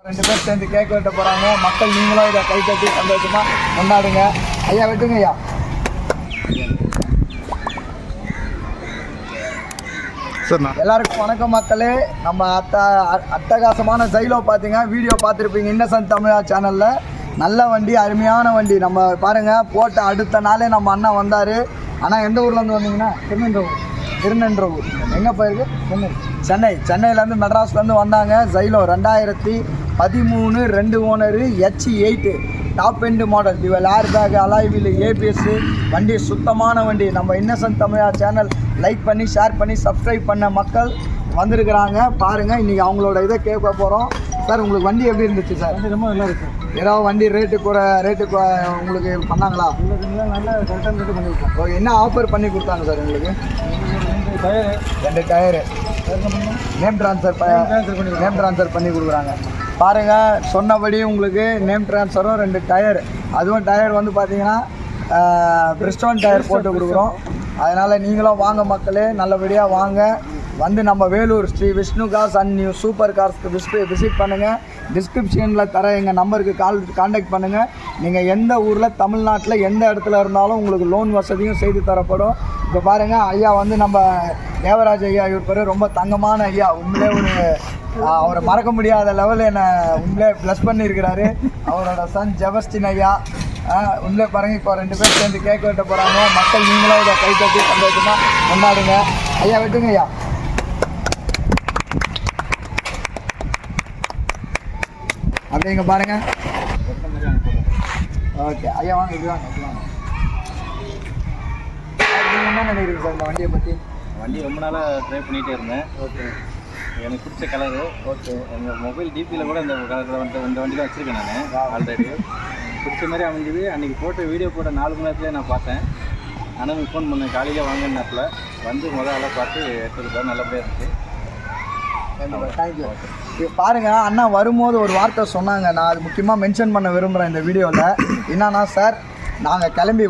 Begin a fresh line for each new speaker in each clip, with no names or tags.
2 பேர் சேர்ந்து கேக் வெட்ட போகிறாங்க. மக்கள் நீங்களும் இதை கை தட்டி சந்தோஷமாக கொண்டாடுங்க. ஐயா வெட்டுங்க ஐயா. எல்லாருக்கும் வணக்கம் மக்களே. நம்ம அட்டகாசமான ஜைலோ பார்த்தீங்க, வீடியோ பார்த்துருப்பீங்க இன்னசென்ட் தமிழா சேனலில். நல்ல வண்டி, அருமையான வண்டி. நம்ம பாருங்கள், போட்ட அடுத்த நாளே நம்ம அண்ணா வந்தார். ஆனால் எந்த ஊர்லேருந்து வந்தீங்கன்னா? திருநென்றவூர். எங்கே போயிருக்கு? சென்னையிலேருந்து மெட்ராஸ்லேருந்து வந்தாங்க. Xylo 2013 2 owner H8 top end model. Dual air bag, alloy wheel, ABS வண்டி, சுத்தமான வண்டி. நம்ம இன்னசென்ட் தமிழா சேனல் லைக் பண்ணி ஷேர் பண்ணி சப்ஸ்கிரைப் பண்ண மக்கள் வந்திருக்கிறாங்க. பாருங்கள், இன்றைக்கி அவங்களோட இதை கேட்க போகிறோம். சார், உங்களுக்கு வண்டி எப்படி இருந்துச்சு சார்?
வண்டி ரொம்ப நல்லா இருக்குது.
ஏதாவது வண்டி ரேட்டு உங்களுக்கு பண்ணாங்களா?
நல்ல கரெக்டான ரேட்டு பண்ணியிருக்கோம்.
ஓகே, என்ன ஆஃபர் பண்ணி கொடுத்தாங்க சார் உங்களுக்கு? 2 டயரு நேம் ட்ரான்ஸ்ஃபர் பண்ணி கொடுக்குறாங்க. பாருங்கள், சொன்னபடி உங்களுக்கு நேம் ட்ரான்ஸ்ஃபரும் 2 டயர். அதுவும் டயர் வந்து பார்த்தீங்கன்னா பிரிஸ்டோன் டயர் போட்டு கொடுக்குறோம். அதனால் நீங்களும் வாங்க மக்களே, நல்லபடியாக வாங்க. வந்து நம்ம Vellore Sri Vishnu cars and new super கார்ஸ்க்கு விசிட் பண்ணுங்கள். டிஸ்கிரிப்ஷனில் தர எங்கள் நம்பருக்கு கான்டாக்ட் பண்ணுங்கள். நீங்கள் எந்த ஊரில் தமிழ்நாட்டில் எந்த இடத்துல இருந்தாலும் உங்களுக்கு லோன் வசதியும் செய்து தரப்படும். இப்போ பாருங்கள், ஐயா வந்து நம்ம தேவராஜ் ஐயா, இவர் பேர் ரொம்ப தங்கமான ஐயா. உண்மையிலே அவரை மறக்க முடியாத லெவலில் என்னை உண்மையிலே ப்ளஸ் பண்ணியிருக்கிறாரு. அவரோட சன் ஜெபஸ்டின் ஐயா. உள்ளே பாருங்கள், இப்போ 2 பேர் சேர்ந்து கேக் வெட்ட போகிறாங்க. மக்கள் நீங்களும் இதை கை தட்டி சந்தோஷமாக கொண்டாடுங்க. ஐயா வெட்டுங்க ஐயா. அப்படிங்க பாருங்கள். ஓகே ஐயா, வாங்க இது வாங்க. நீங்கள் என்ன நினைக்கிறீங்க சார் இந்த வண்டியை பற்றி?
வண்டி ரொம்ப நாளாக ட்ரை பண்ணிகிட்டே இருந்தேன்.
ஓகே,
எனக்கு பிடிச்ச கலரு.
ஓகே,
எங்கள் மொபைல் டிபியில் கூட இந்த கலரில் இந்த வண்டி தான் வச்சுருக்கேன் நான் ஆல்ரெடி. பிடிச்ச மாதிரி அமைஞ்சது. அன்றைக்கி போட்டு வீடியோ போட்ட 4 மணி நேரத்துலேயே நான் பார்த்தேன். ஆனால் ஃபோன் பண்ணேன், காலையில் வாங்கின நேரத்தில் வந்து முதல்ல பார்த்து எடுத்துருக்கோம். நல்லபடியாக இருந்துச்சு.
தேங்க்யூ. இப்போ பாருங்கள், அண்ணா வரும்போது ஒரு வார்த்தை சொன்னாங்க. நான் அது முக்கியமாக மென்ஷன் பண்ண விரும்புகிறேன் இந்த வீடியோவில். என்னன்னா சார், நாங்கள் கிளம்பி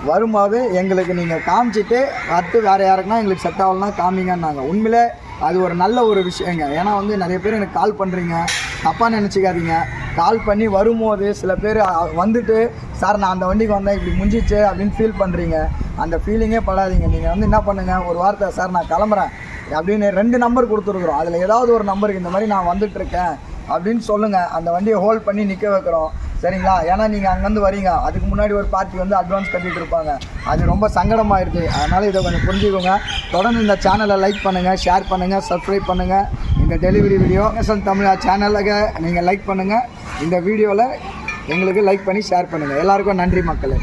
வரும்போது எங்களுக்கு நீங்கள் காமிச்சிட்டு அடுத்து வேறு யாருக்குன்னா எங்களுக்கு செட் ஆகலன்னா காமிங்கன்னாங்க. உண்மையிலே அது ஒரு நல்ல ஒரு விஷயங்க. ஏன்னா வந்து நிறைய பேர் எனக்கு கால் பண்ணுறீங்க, தப்பாக நினச்சிக்காதீங்க. கால் பண்ணி வரும்போது சில பேர் வந்துட்டு, சார் நான் அந்த வண்டிக்கு வந்தேன், இப்படி முடிஞ்சிச்சு அப்படின்னு ஃபீல் பண்ணுறீங்க. அந்த ஃபீலிங்கே படாதீங்க. நீங்கள் வந்து என்ன பண்ணுங்கள், ஒரு வார்த்தை, சார் நான் கிளம்புறேன் அப்படின்னு 2 நம்பர் கொடுத்துருக்குறோம். அதில் ஏதாவது ஒரு நம்பருக்கு இந்த மாதிரி நான் வந்துட்டுருக்கேன் அப்படின்னு சொல்லுங்கள். அந்த வண்டியை ஹோல்ட் பண்ணி நிற்க வைக்கிறோம், சரிங்களா? ஏன்னா நீங்கள் அங்கேருந்து வரீங்க, அதுக்கு முன்னாடி ஒரு பார்ட்டி வந்து அட்வான்ஸ் கட்டிகிட்டு இருப்பாங்க. அது ரொம்ப சங்கடமாகிடுது. அதனால் இதை கொஞ்சம் புரிஞ்சுக்கோங்க. தொடர்ந்து இந்த சேனலை லைக் பண்ணுங்கள், ஷேர் பண்ணுங்கள், சப்ஸ்கிரைப் பண்ணுங்கள். இந்த டெலிவரி வீடியோ இன்னசென்ட் தமிழா சேனலுக்கு நீங்கள் லைக் பண்ணுங்கள். இந்த வீடியோவில் எங்களுக்கு லைக் பண்ணி ஷேர் பண்ணுங்கள். எல்லாருக்கும் நன்றி மக்களே.